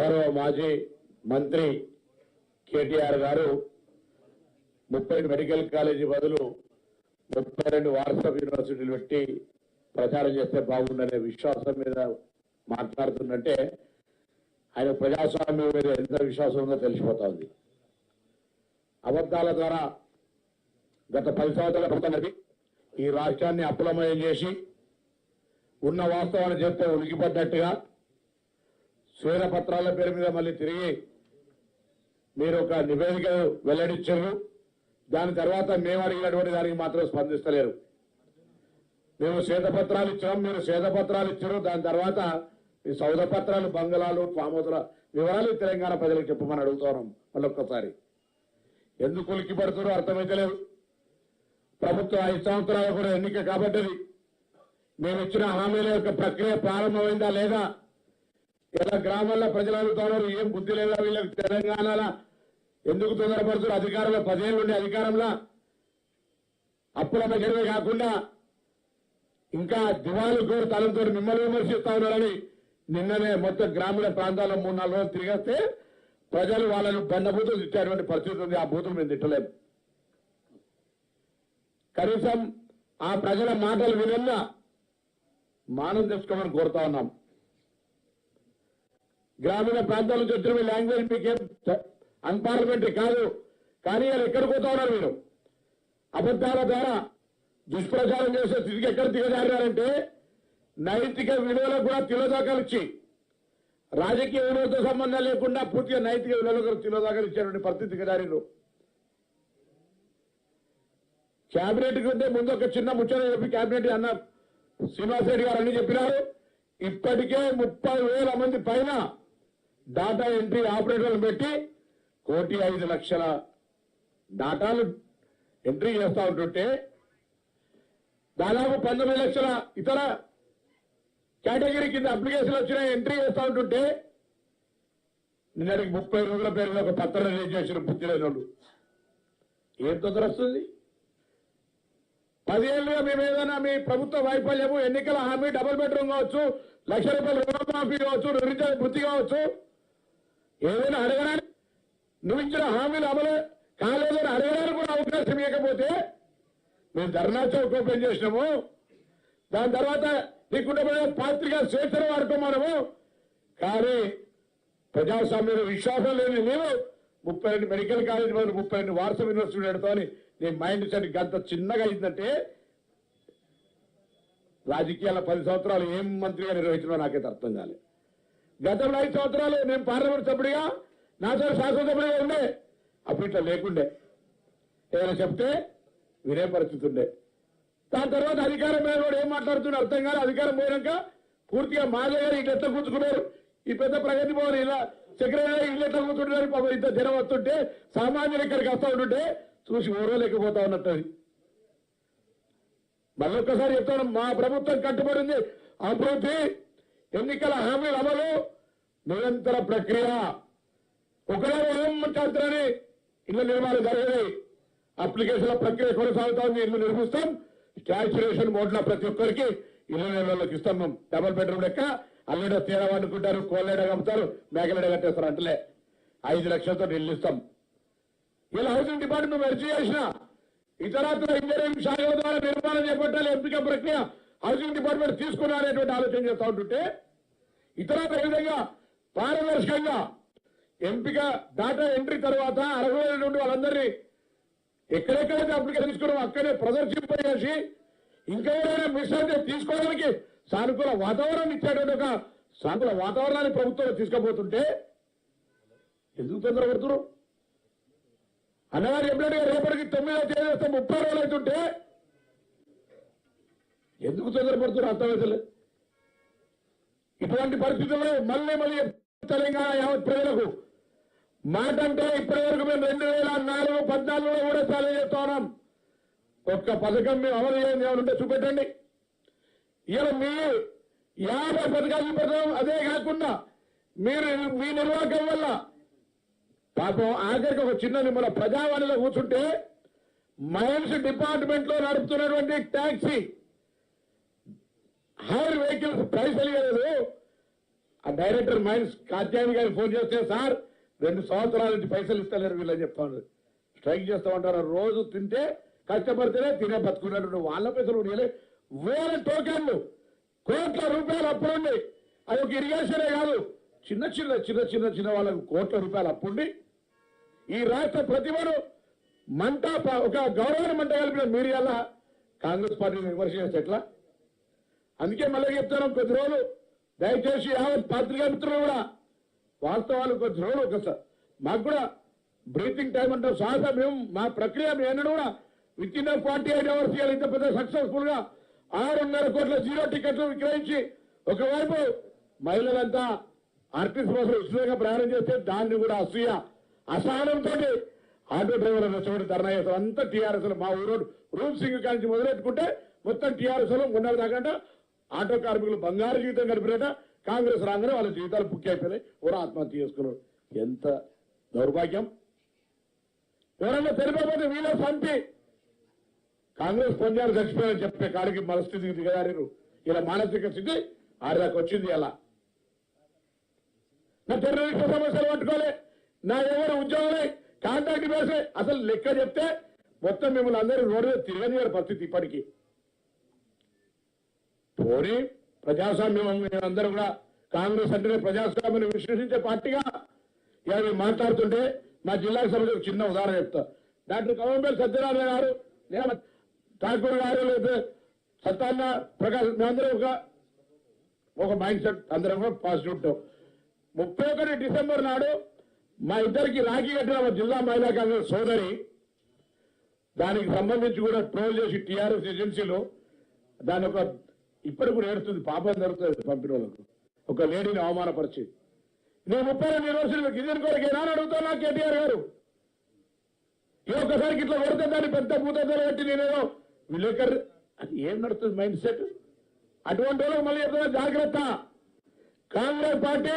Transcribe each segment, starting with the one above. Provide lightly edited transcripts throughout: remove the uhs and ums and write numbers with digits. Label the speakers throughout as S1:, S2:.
S1: గౌరవ మాజీ మంత్రి కేటీఆర్ గారు 30 మెడికల్ కాలేజీ బదులు 32 వాట్సాప్ యూనివర్సిటీలు పెట్టి ప్రచారం చేస్తే బాగుండనే విశ్వాసం మీద మాట్లాడుతుందంటే ఆయన ప్రజాస్వామ్యం మీద ఎంత విశ్వాసం ఉందో తెలిసిపోతా ఉంది. అబద్ధాల ద్వారా గత 10 సంవత్సరాల ప్రభుత్వం ఈ రాష్ట్రాన్ని అప్పులమయం చేసి ఉన్న వాస్తవాన్ని చెప్తే ఉలికిపడ్డట్టుగా శ్వేత పత్రాల పేరు మీద మళ్ళీ తిరిగి మీరు ఒక నివేదిక వెల్లడించారు. దాని తర్వాత మేము అడిగినటువంటి దానికి మాత్రం స్పందిస్తలేరు. మేము శ్వేతపత్రాలు ఇచ్చాం, మీరు శ్వేతపత్రాలు ఇచ్చారు. దాని తర్వాత ఈ సౌద పత్రాలు, బంగళాలు, ఫామ్ హౌస్ల వివరాలు తెలంగాణ ప్రజలకు చెప్పమని అడుగుతున్నాం. మళ్ళొక్కసారి ఎందుకు ఉలికి పడుతున్నారో అర్థమైతలేదు. ప్రభుత్వం 5 సంవత్సరాలు కూడా ఎన్నిక కాబట్టది. మేము ఇచ్చిన హామీల యొక్క ప్రక్రియ ప్రారంభమైందా లేదా? ఇలా గ్రామాల్లో ప్రజలు అడుగుతున్నారు, ఏం బుద్ధి లేదా వీళ్ళకి? తెలంగాణలో ఎందుకు తొందరపడుతున్నారు? అధికారంలో 10 ఏళ్ళు ఉండే అధికారంలో అప్పుల దగ్గరమే కాకుండా ఇంకా దివాళీ కోరు తలంతో మిమ్మల్ని విమర్శిస్తా ఉన్నారని నిన్ననే మొత్తం గ్రామీణ ప్రాంతాల్లో 3-4 రోజులు తిరిగేస్తే ప్రజలు వాళ్ళను బండబూతులు తిట్టేటువంటి పరిస్థితి ఉంది. ఆ బూతులు మేము తిట్టలేము. కనీసం ఆ ప్రజల మాటలు వినన్నా మానం తెచ్చుకోమని కోరుతా ఉన్నాం. గ్రామీణ ప్రాంతాల నుంచి వచ్చిన మీ లాంగ్వేజ్ మీకేం అన్పార్లమెంటరీ కాదు, కానీ వాళ్ళు ఎక్కడికి పోతా ఉన్నారు? మీరు అబద్ధాల ద్వారా దుష్ప్రచారం చేసే స్థితికి ఎక్కడ దిగజారారంటే నైతిక విలువలకు కూడా తిలోదాకాలు ఇచ్చి, రాజకీయ విలువలతో సంబంధం లేకుండా పూర్తిగా నైతిక విలువలకు తిలోదాకాలు ఇచ్చేటువంటి పరిస్థితి దిగజారు. క్యాబినెట్ కంటే ముందు ఒక చిన్న ముచ్చట చెప్పి క్యాబినెట్ అన్న శ్రీనివాసరెడ్డి గారు అన్ని చెప్పినారు. ఇప్పటికే 30,000 మంది పైన డాటా ఎంట్రీ ఆపరేటర్లు పెట్టి 1,05,00,000 డాటాలు ఎంట్రీ చేస్తూ ఉంటుంటే దాదాపు 19 లక్షల ఇతర కేటగిరీ కింద అప్లికేషన్లు వచ్చిన ఎంట్రీ చేస్తూ ఉంటుంటే నిన్నటికి 30 రోజుల పేరు ఒక పత్రం రిలీజ్ చేసిన బుద్ధి లేని వాళ్ళు. ఏం తొందర వస్తుంది? 10 ఏళ్ళుగా మేము ఏదైనా మీ ప్రభుత్వ వైఫల్యము, ఎన్నికల హామీ, డబుల్ బెడ్రూమ్ కావచ్చు, ₹1,00,000 రుణమాఫీ కావచ్చు, నిరుద్యోగ వృత్తి కావచ్చు, ఏదైనా అడగడానికి నువ్వు ఇచ్చిన హామీలు అమలు కాలేదని అడగడానికి కూడా అవకాశం ఇవ్వకపోతే మేము ధర్నా చౌక్ ఓపెన్ చేసినాము. దాని తర్వాత నీకుంటే పాత్రికా స్వేచ్ఛను వాడుకోమనము. కానీ ప్రజాస్వామ్యంలో విశ్వాసం లేని నీవు 32 మెడికల్ కాలేజ్ వరకు 32 వాట్సాప్ యూనివర్సిటీ పెడతామని నీ మైండ్ సెట్ గంత చిన్నగా అయిందంటే రాజకీయాల 10 సంవత్సరాలు ఏం మంత్రిగా నిర్వహించడో నాకైతే అర్థం కాలేదు. గతంలో 5 సంవత్సరాలు నేను పార్లమెంట్ సభ్యుడిగా, నాతో శాసనసభ్యుడిగా ఉండే. అప్పుడు ఇట్లా లేకుండే, ఏదైనా చెప్తే వినే పరిస్థితి ఉండే. దాని తర్వాత అధికారం మీద కూడా ఏం మాట్లాడుతున్నా అర్థం కాదు. అధికారం పోయినాక పూర్తిగా మాదే గారు ఇట్లా ఎట్లా కూర్చుకున్నారు, ఈ పెద్ద ప్రగతి భవన్ ఇలా సెక్రటరీ ఇల్లు ఎట్లా కూర్చుంటున్నారు, పాపం ఇంత జనం వస్తుంటే సామాన్యులు ఇక్కడికి వస్తూ ఉంటుంటే చూసి ఓరలేకపోతా ఉన్నట్టు. మళ్ళొక్కసారి చెప్తాను, మా ప్రభుత్వం కట్టుబడింది అభివృద్ధి, ఎన్నికల హామీల అమలు, నిరంతర ప్రక్రియ. ఒకరే ఏం మాట్లాడుతున్నారని ఇళ్ల నిర్మాణం జరిగేది, అప్లికేషన్ల ప్రక్రియ కొనసాగుతా ఉంది. ఇల్లు నిర్మిస్తాం, స్టాచ్యురేషన్ మోడ్లో ప్రతి ఒక్కరికి ఇళ్ల నిర్మాణంలోకి ఇస్తాం. మేము డబుల్ బెడ్రూమ్ లెక్క అల్లెడ తేడా వండుకుంటారు, కోళ్ళెడ కమ్ముతారు, మేకలెడ కట్టేస్తారు అంటలే. 5 లక్షలతో ఇల్లు ఇస్తాం. ఇలా హౌసింగ్ డిపార్ట్మెంట్ మెర్జీ చేసిన ఇతరత్ర ఇంజనీరింగ్ శాఖల ద్వారా నిర్మాణం చేపట్టాలి, ఎంపిక ప్రక్రియ హౌసింగ్ డిపార్ట్మెంట్ తీసుకున్నారనేటువంటి ఆలోచన చేస్తూ ఉంటుంటే ఇతరత్ర విధంగా పారదర్శకంగా ఎంపిక డాటా ఎంట్రీ తర్వాత 60,000 నుండి వాళ్ళందరినీ ఎక్కడెక్కడైతే అప్లికేషన్ తీసుకున్నామో అక్కడే ప్రదర్శింపజేసి ఇంకా ఎవరైనా మిస్ అయితే తీసుకోవడానికి సానుకూల వాతావరణాన్ని ఇచ్చేటువంటి ఒక సానుకూల వాతావరణాన్ని ప్రభుత్వం తీసుకుపోతుంటే ఎందుకు తొందరపడుతున్నారు? అన్నగారు చెప్పినట్టుగా రేపటికి 9వ తేదీ వస్తే 30 రోజులు అవుతుంటే ఎందుకు తొందరపడుతున్నారు అర్థమవుతలేదు. ఇటువంటి పరిస్థితుల్లో మళ్ళీ తెలంగాణ యావత్ ప్రజలకు మాట అంటే ఇప్పటి వరకు మేము 2014-15లో కూడా చాలా చేస్తా ఉన్నాం. ఒక్క పథకం మేము అమలు చేయండి ఏమంటే చూపెట్టండి. ఇలా మీ 50 పథకాలు చూపెడతాం. అదే కాకుండా మీరు మీ నిర్వాహకం వల్ల పాపం ఆఖరికి ఒక చిన్న మన ప్రజావాణిలో కూర్చుంటే మైన్స్ డిపార్ట్మెంట్ లో నడుపుతున్నటువంటి ట్యాక్సీ హైర్ వెహికల్స్ ప్రైస్ తెలియలేదు. ఆ డైరెక్టర్ మైన్స్ కాత్యాయని గారికి ఫోన్ చేస్తే సార్ 2 సంవత్సరాల నుంచి పైసలు ఇస్తలేరు వీళ్ళని చెప్తాను. స్ట్రైక్ చేస్తామంటారు. రోజు తింటే కష్టపడితేనే తినే బతుకున్నట్టు వాళ్ళ పైసలు ఉండలే. వేల టోకెన్లు కోట్ల రూపాయలు అప్పుడుండి అది ఒక ఇరిగేషనే కాదు, చిన్న వాళ్ళకు కోట్ల రూపాయలు అప్పుండి ఈ రాష్ట్ర ప్రతిభను మంట ఒక గౌరవాన్ని మంట కలిపిన మీరు ఎలా కాంగ్రెస్ పార్టీని విమర్శ చేస్తే ఎట్లా? అందుకే మళ్ళీ చెప్తాను, కొద్ది రోజులు దయచేసి యావత్ పత్రికా మిత్రులు కూడా వాస్తవాలు కొద్ది రోజులు ఒకసారి మాకు కూడా బ్రీతింగ్ టైం అంటారు. సహజ మేము మా ప్రక్రియ మేము కూడా విత్ ఇన్ 48 అవర్స్ ఇంత పెద్ద సక్సెస్ఫుల్ గా 6.5 కోట్ల జీరో టికెట్లు విక్రయించి ఒకవైపు మహిళలంతా ఆర్టీసీ బస్సులు ఉచితంగా ప్రయాణం చేస్తే దాన్ని కూడా అసూయ అసహనంతో ఆటో డ్రైవర్ రెచ్చగొట్టి ధర్నా చేస్తాం. అంతా టీఆర్ఎస్ మా ఊరు రూప్ సింగ్ కానించి మొదలెట్టుకుంటే మొత్తం టీఆర్ఎస్ లో మొన్న దాకా ఆటో కార్మికులు బంగారు జీవితం గడిపినట. కాంగ్రెస్ రాగానే వాళ్ళ జీవితాలు బుక్ అయిపోయినాయి, ఎవరో ఆత్మహత్య చేసుకున్నారు. ఎంత దౌర్భాగ్యం! ఎవరన్నా తెలిపకపోతే వీళ్ళ పంపి కాంగ్రెస్ పొందాలు చచ్చిపోయారని చెప్పే కాడికి మన స్థితికి దిగదారు. ఇలా మానసిక స్థితి ఆడదాకా వచ్చింది. అలా నా టెర్రరిస్ట్ సమస్యలు పట్టుకోలే, నా ఎవరు ఉద్యోగాలే కాంట్రాక్ట్ బేసే అసలు లెక్క చెప్తే మొత్తం మిమ్మల్ని అందరూ రోడ్డు మీద తిరగని పరిస్థితి ఇప్పటికీ. పోనీ ప్రజాస్వామ్యం అందరూ కూడా కాంగ్రెస్ అంటేనే ప్రజాస్వామ్యాన్ని విశ్లేషించే పార్టీగా ఇలా మీరు మాట్లాడుతుంటే మా జిల్లాకు సంబంధించి చిన్న ఉదాహరణ చెప్తా. డాక్టర్ కవంపల్లి సత్యనారాయణ గారు, లేదా ఠాకూర్ గారు, లేదా సత్తాన్న ప్రకాష్, మేమందరం ఒక మైండ్ సెట్ అందరం కూడా పాజిటివ్ ఉంటాం. 31 డిసెంబర్ నాడు మా ఇద్దరికి రాఖీ కట్టిన మా జిల్లా మహిళా కాంగ్రెస్ సోదరి దానికి సంబంధించి కూడా ట్రోల్ చేసి టీఆర్ఎస్ ఏజెన్సీలో దాని ఒక ఇప్పటికి కూడా ఏడుస్తుంది, పాపం జరుగుతుంది పంపిన వాళ్ళకు. ఒక లేడీని అవమానపరిచి నేను 32 రోజులు గిరిజన కోరిక ఏనాడు అడుగుతున్నా కేటీఆర్ గారు. ఈ ఒక్కసారికి ఇట్లా కొడితే దాన్ని పెద్ద భూతలు పెట్టి నేనేదో విలేకరు అది ఏం నడుస్తుంది మైండ్ సెట్? అటువంటి వాళ్ళకి మళ్ళీ చెప్తున్నా జాగ్రత్త. కాంగ్రెస్ పార్టీ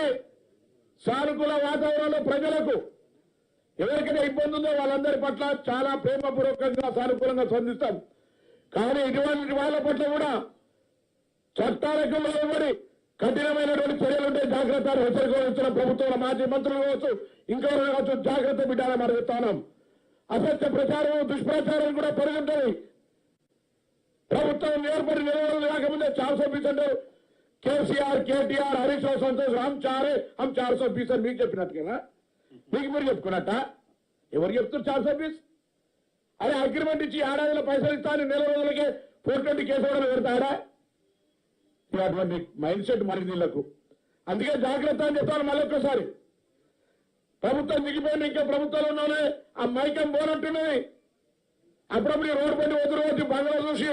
S1: సానుకూల వాతావరణంలో ప్రజలకు ఎవరికైనా ఇబ్బంది ఉందో వాళ్ళందరి పట్ల చాలా ప్రేమపూర్వకంగా సానుకూలంగా స్పందిస్తాం. కానీ ఇటువంటి వాళ్ళ పట్ల కూడా చట్టాలకు లోబడి కఠినమైనటువంటి చర్యలుంటే జాగ్రత్త హెచ్చరికలు ప్రభుత్వంలో మాజీ మంత్రులు కావచ్చు, ఇంకెవరు కావచ్చు, జాగ్రత్త బిడ్డాలని మనం చెప్తాం. అసత్య ప్రచారం దుష్ప్రచారం కూడా పెరుగుతుంది. ప్రభుత్వం ఏర్పడి నిలవలు లేకముందే 420 కేసీఆర్, కేటీఆర్, హరీష్ రావు, సంతోష్ హమ్ 420 అని మీకు చెప్పినట్టుగా మీకు మీరు చెప్పుకున్నట్ట ఎవరు చెప్తారు 420? అరే అగ్రిమెంట్ ఇచ్చి ఏడాదిలో పైసలు ఇస్తాను, నెల రోజులకే 420 కేసు కూడా పెడతాడా? అటువంటి మైండ్ సెట్ మనకి నీళ్లకు. అందుకే జాగ్రత్త అని చెప్తాను. మళ్ళొక్కసారి ప్రభుత్వం దిగిపోయింది, ఇంకా ప్రభుత్వంలో ఉన్నోనే ఆ మైకం పోనట్టున్నది. అప్పుడప్పుడు ఈ రోడ్డు పని వద్దు రోజు బంగ్లా చూసి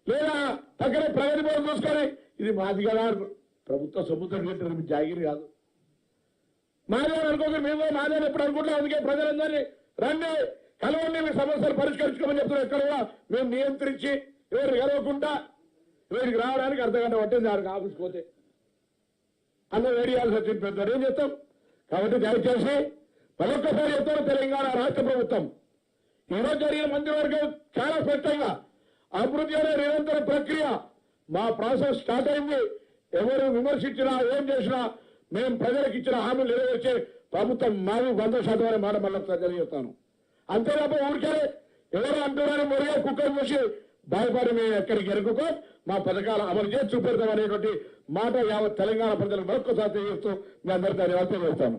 S1: లేదా పక్కనే ప్రగతి భవన్ చూసుకొని ఇది మాది కదా ప్రభుత్వ సొమ్ముతం కట్టారు, జాగిరి కాదు మాదే అనుకోక మేము మాదే ఎప్పుడు అనుకుంటాం. అందుకే ప్రజలందరినీ రండి కలవండి, మీ సమస్యలు పరిష్కరించుకోమని చెప్తున్నారు. ఎక్కడ కూడా మేము నియంత్రించి ఎవరు కలవకుండా వీడికి రావడానికి అర్ధగంట పట్టింది దానికి ఆఫీస్కి పోతే అన్న వేడియాల్సి వచ్చింది. పెద్ద ఏం చేస్తాం. కాబట్టి దయచేసి మరొక్కసారి చెప్తారు, తెలంగాణ రాష్ట్ర ప్రభుత్వం ఈరోజు జరిగిన మంత్రివర్గం చాలా స్పష్టంగా అభివృద్ధి అనే నిరంతర ప్రక్రియ మా ప్రాసెస్ స్టార్ట్ అయింది. ఎవరు విమర్శించినా ఏం చేసినా మేము ప్రజలకు ఇచ్చిన హామీలు నెరవేర్చే ప్రభుత్వం మాది 100% అనే మాట మళ్ళీ తెలియజేస్తాను. అంతే తప్ప ఊరికే ఎవరు అంటున్నారని మురిగా కుక్కలు చూసి భయపడి మేము ఎక్కడికి ఎరుకుకో మా పథకాలు అమలు చేసి చూపెడతాం అనేటువంటి మాట యావత్ తెలంగాణ ప్రజలకు మరొకసారి తెలియజేస్తూ మీ అందరికీ ధన్యవాదాలు తెలియజేస్తాను.